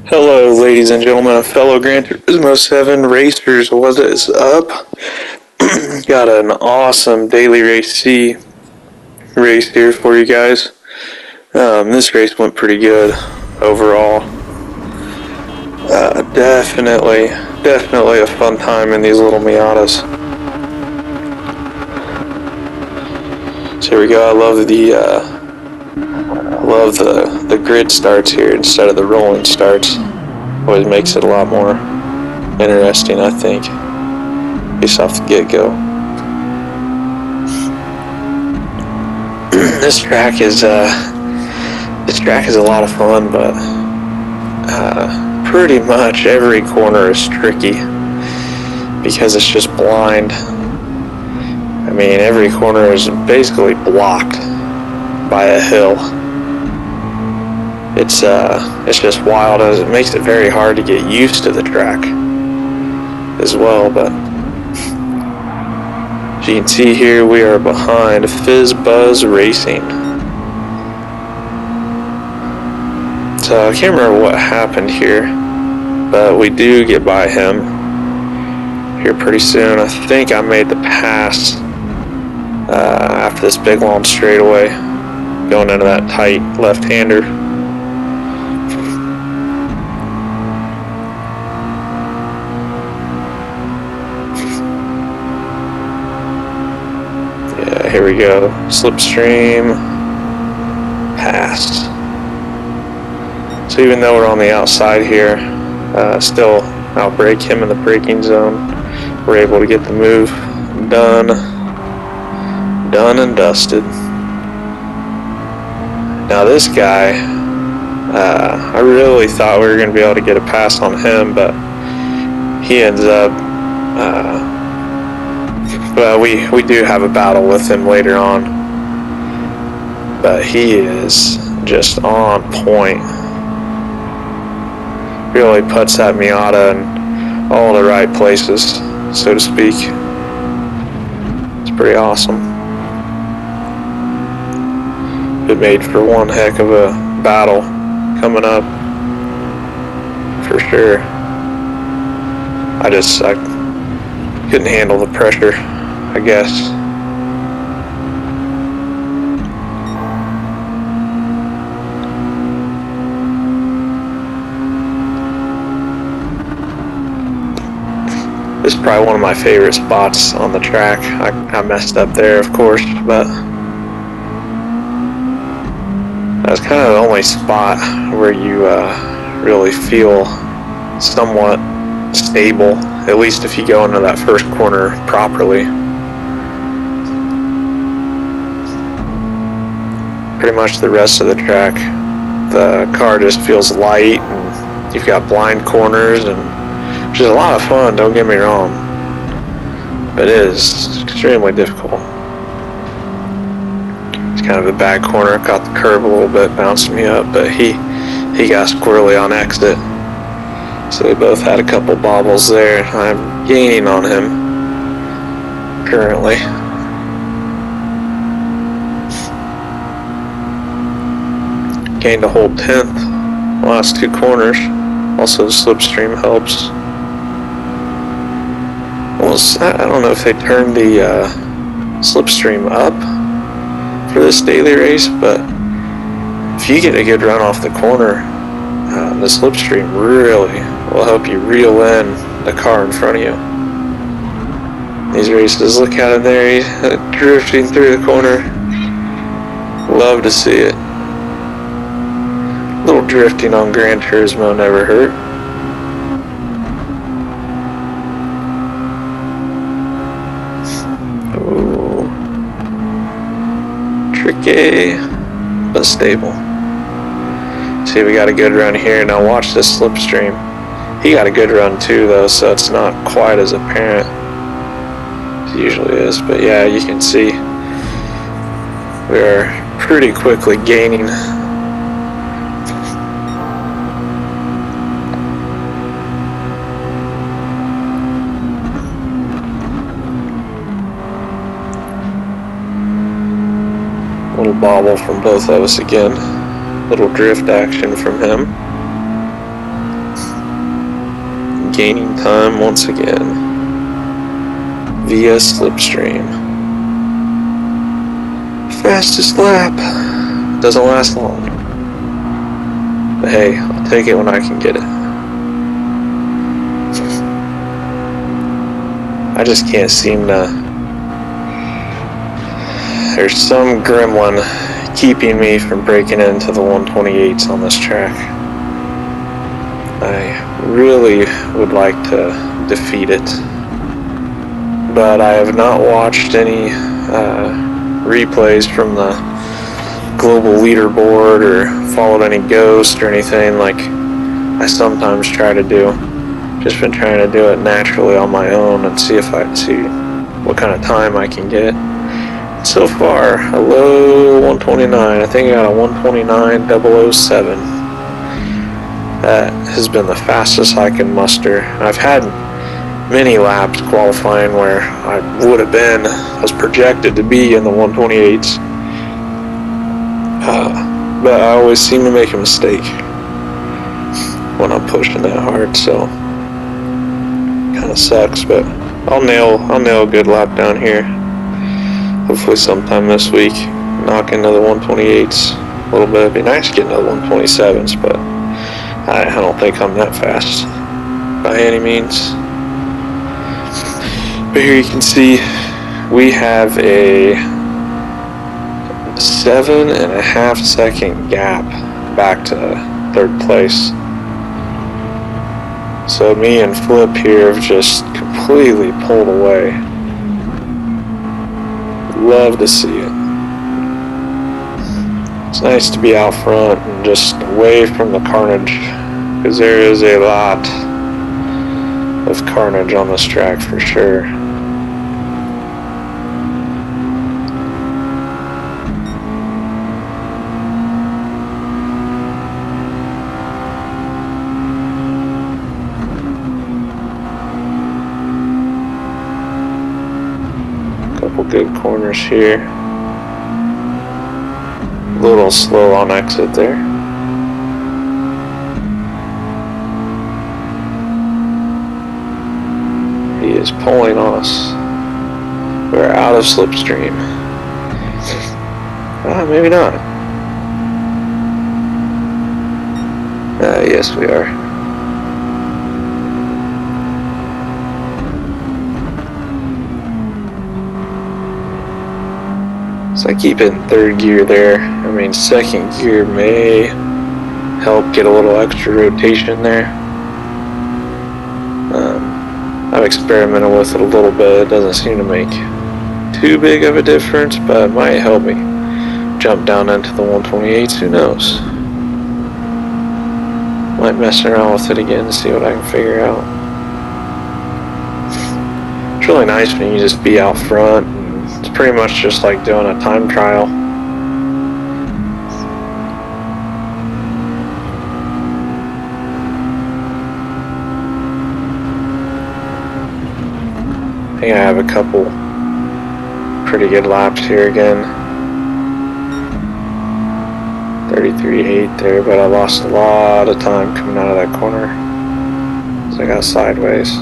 Hello, ladies and gentlemen, fellow Gran Turismo 7 racers. What is up? Got an awesome daily race C race here for you guys. This race went pretty good overall. Definitely a fun time in these little Miatas. So here we go. I love the grid starts here instead of the rolling starts. Always makes it a lot more interesting, I think, based off the get-go. This track is a lot of fun, but pretty much every corner is tricky because it's just blind. I mean, every corner is basically blocked by a hill. It's just wild, as it makes it very hard to get used to the track as well. But as you can see here, we are behind Fizz Buzz Racing. So I can't remember what happened here, but we do get by him here pretty soon. I think I made the pass after this big long straightaway, going into that tight left-hander. Yeah, here we go. Slipstream pass. So even though we're on the outside here, still outbrake him in the braking zone. We're able to get the move done and dusted. Now this guy, I really thought we were going to be able to get a pass on him, but he ends up, well, we do have a battle with him later on, but he is just on point. Really puts that Miata in all the right places, so to speak. It's pretty awesome. It made for one heck of a battle coming up, for sure. I couldn't handle the pressure, I guess. This is probably one of my favorite spots on the track. I messed up there, of course, but that's kind of the only spot where you really feel somewhat stable, at least if you go into that first corner properly. Pretty much the rest of the track, the car just feels light, and you've got blind corners, and which is a lot of fun, don't get me wrong, but it is extremely difficult. It's kind of a bad corner, caught the curb a little bit, bounced me up, but he got squirrely on exit, so they both had a couple bobbles there. I'm gaining on him currently. Gained a whole 10th last two corners. Also the slipstream helps. I don't know if they turned the slipstream up for this daily race, but if you get a good run off the corner, the slipstream really will help you reel in the car in front of you. These races, look at him there, he's drifting through the corner. Love to see it. A little drifting on Gran Turismo never hurt. Tricky, but stable. See, we got a good run here. Now watch this slipstream. He got a good run too, though, so it's not quite as apparent as it usually is. But yeah, you can see we are pretty quickly gaining. bobble from both of us again. Little drift action from him. Gaining time once again via slipstream. Fastest lap. Doesn't last long. But hey, I'll take it when I can get it. I just can't seem to... There's some gremlin keeping me from breaking into the 128s on this track. I really would like to defeat it, but I have not watched any replays from the global leaderboard or followed any ghost or anything like I sometimes try to do. Just been trying to do it naturally on my own and see if I can see what kind of time I can get. So far, a low 129. I think I got a 129.007. That has been the fastest I can muster. I've had many laps qualifying where I would have been, I was projected to be in the 128s. But I always seem to make a mistake when I'm pushing that hard, so kind of sucks, but I'll nail a good lap down here. Hopefully sometime this week, knock into the 128s a little bit. It'd be nice getting to the 127s, but I don't think I'm that fast by any means. But here you can see we have a 7.5 second gap back to third place. So me and Flip here have just completely pulled away. Love to see it. It's nice to be out front and just away from the carnage, because there is a lot of carnage on this track for sure. Couple good corners here. A little slow on exit there. He is pulling us. We're out of slipstream. Maybe not. Yes, we are. So I keep it in third gear there. I mean, second gear may help get a little extra rotation there. I've experimented with it a little bit. It doesn't seem to make too big of a difference, but it might help me jump down into the 128s. Who knows? Might mess around with it again to see what I can figure out. It's really nice when you just be out front. It's pretty much just like doing a time trial. I think I have a couple pretty good laps here again. 33.8 there, but I lost a lot of time coming out of that corner as I got sideways.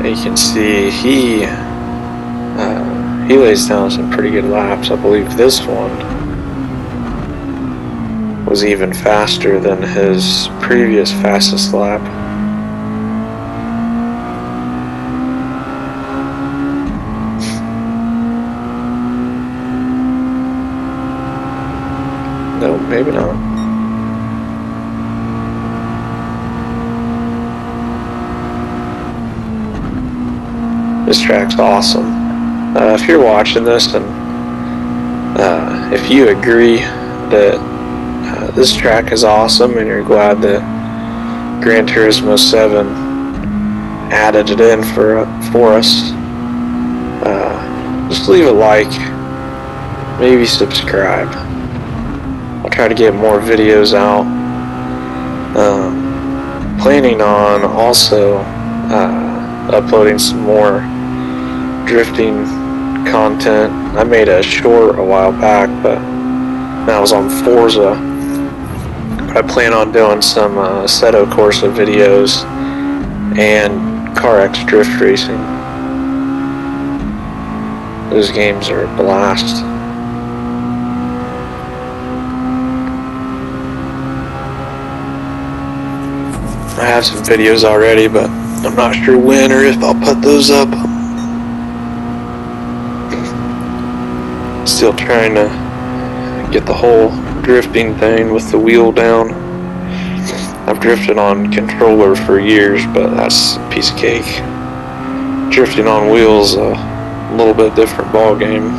You can see he lays down some pretty good laps. I believe this one was even faster than his previous fastest lap. No, maybe not. This track's awesome. If you're watching this and if you agree that this track is awesome and you're glad that Gran Turismo 7 added it in for us. Just leave a like, maybe subscribe. I'll try to get more videos out. Planning on also uploading some more drifting content. I made a short a while back, but that was on Forza. But I plan on doing some Assetto Corsa videos and CarX drift racing. Those games are a blast. I have some videos already, but I'm not sure when or if I'll put those up. Still trying to get the whole drifting thing with the wheel down. I've drifted on controller for years, but that's a piece of cake. Drifting on wheels a little bit different ball game.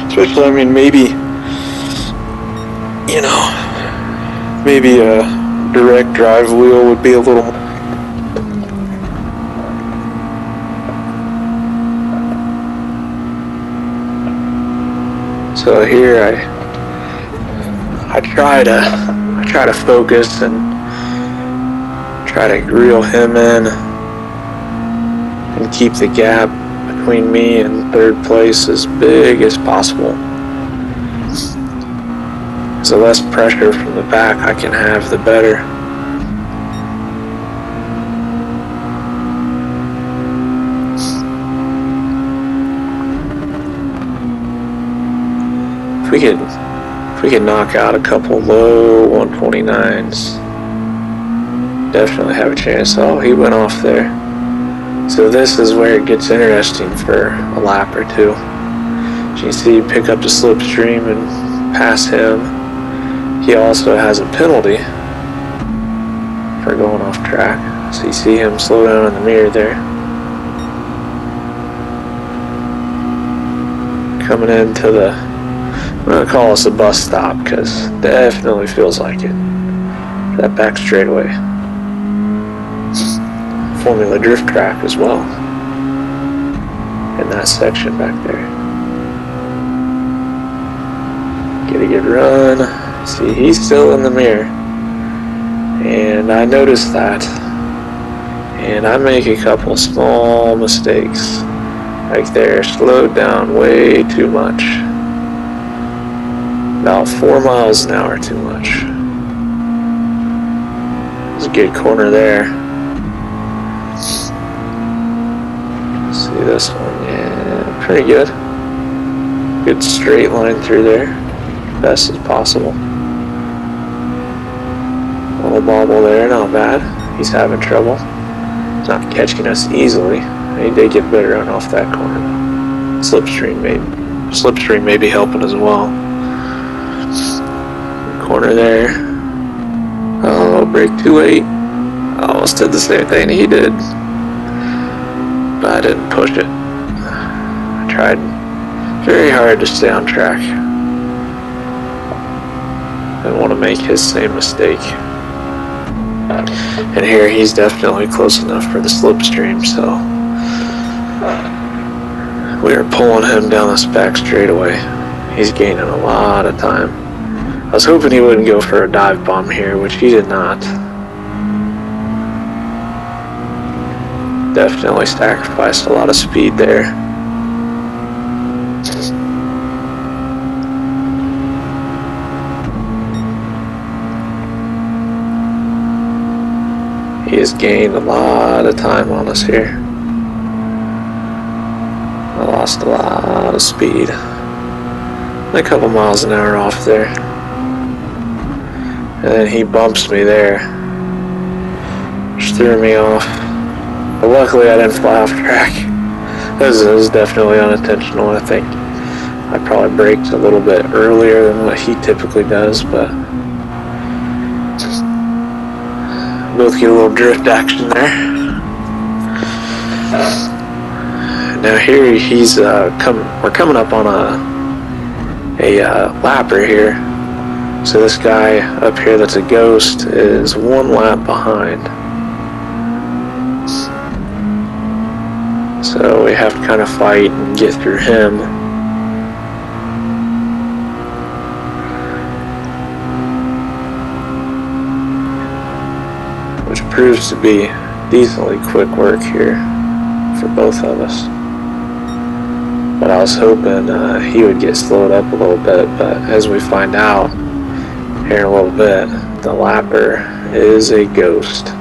Especially, I mean, maybe, you know, maybe a direct drive wheel would be a little. So here I try to focus and try to reel him in and keep the gap between me and third place as big as possible. So less pressure from the back I can have, the better. If we could knock out a couple low 129s, definitely have a chance. Oh, he went off there. So this is where it gets interesting for a lap or two. As you can see, pick up the slipstream and pass him. He also has a penalty for going off track. So you see him slow down in the mirror there. Coming into the, I'm going to call this a bus stop because definitely feels like it. That back straightaway. Formula drift track as well. In that section back there. Get a good run. See, he's still in the mirror. And I noticed that. And I make a couple small mistakes. Like there, slowed down way too much. About 4 miles an hour too much. There's a good corner there. See this one, yeah, pretty good. Good straight line through there, best as possible. A little bobble there, not bad. He's having trouble. He's not catching us easily. He did get better on off that corner. Slipstream may be helping as well. Corner there. Oh, brake too late. Almost did the same thing he did. But I didn't push it. I tried very hard to stay on track. I didn't want to make his same mistake. And here he's definitely close enough for the slipstream, so we are pulling him down this back straightaway. He's gaining a lot of time. I was hoping he wouldn't go for a dive bomb here, which he did not. Definitely sacrificed a lot of speed there. He has gained a lot of time on us here. I lost a lot of speed. A couple miles an hour off there. And then he bumps me there. Which threw me off. But luckily I didn't fly off track. This was definitely unintentional, I think. I probably braked a little bit earlier than what he typically does, but both get a little drift action there. Now here he's we're coming up on a lapper here. So this guy up here that's a ghost is 1 lap behind. So we have to kind of fight and get through him. Which proves to be decently quick work here for both of us. But I was hoping he would get slowed up a little bit, but as we find out here in a little bit, the lapper is a ghost.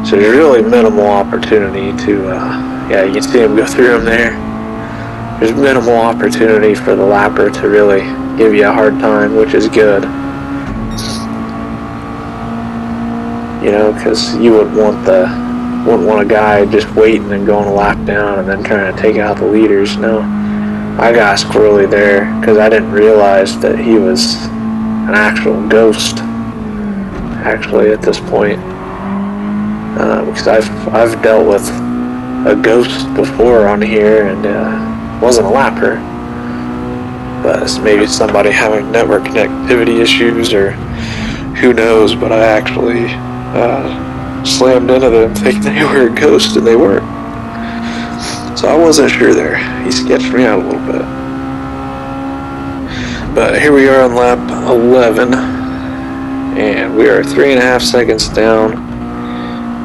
So there's really minimal opportunity to, yeah, you can see him go through him there. There's minimal opportunity for the lapper to really give you a hard time, which is good. You know, because you wouldn't want a guy just waiting and going a lap down and then trying to take out the leaders. No, I got squirrely there because I didn't realize that he was an actual ghost. Actually, at this point, because I've dealt with a ghost before on here and wasn't a lapper, but it's maybe somebody having network connectivity issues or who knows. But I actually slammed into them thinking they were a ghost and they weren't. So I wasn't sure there. He sketched me out a little bit. But here we are on lap 11 and we are 3.5 seconds down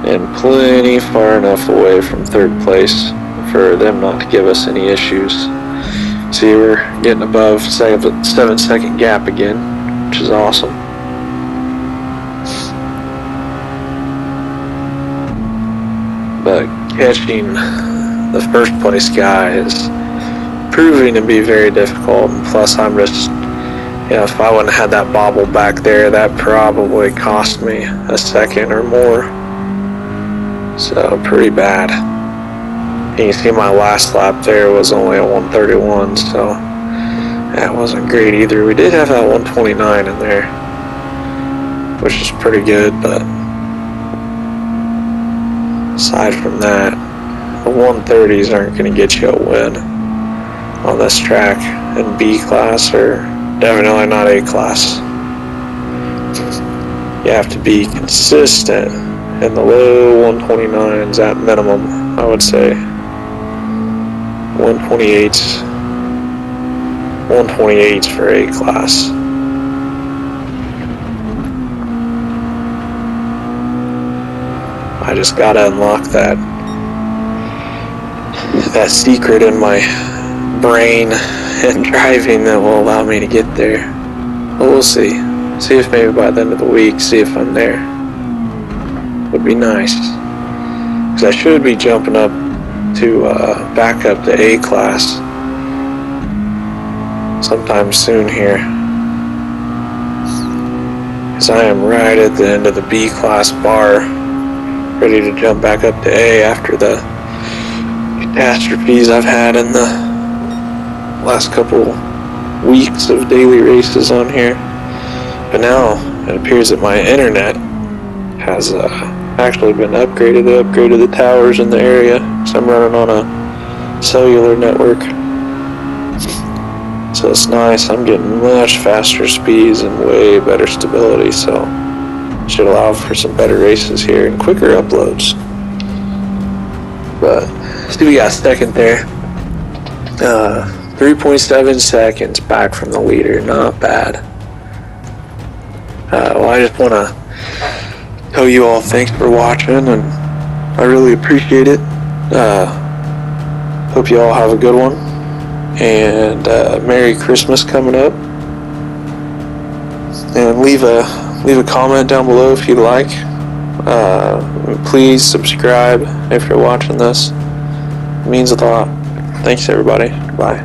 and plenty far enough away from third place for them not to give us any issues. See, we're getting above 7-second gap again, which is awesome. But catching the first place guy is proving to be very difficult, and plus I'm just, you know, if I wouldn't have had that bobble back there, that probably cost me a second or more. So pretty bad. And you see my last lap there was only a 131, so that wasn't great either. We did have that 129 in there, which is pretty good, but aside from that, the 130s aren't going to get you a win on this track in B class, or definitely not A class. You have to be consistent in the low 129s at minimum, I would say. 128s for A class. I just gotta unlock that secret in my brain and driving that will allow me to get there. But we'll see. See if maybe by the end of the week, see if I'm there. Would be nice. Because I should be jumping up to back up to A class sometime soon here. Because I am right at the end of the B class bar, ready to jump back up to A after the catastrophes I've had in the last couple weeks of daily races on here. But now it appears that my internet has actually been upgraded. They upgraded the towers in the area, so I'm running on a cellular network. So it's nice. I'm getting much faster speeds and way better stability, so should allow for some better races here and quicker uploads. But see, we got second there. 3.7 seconds back from the leader. Not bad. Well, I just want to tell you all thanks for watching, and I really appreciate it. Hope you all have a good one, and Merry Christmas coming up. And leave a comment down below if you'd like. Please subscribe if you're watching this. It means a lot. Thanks everybody. Bye.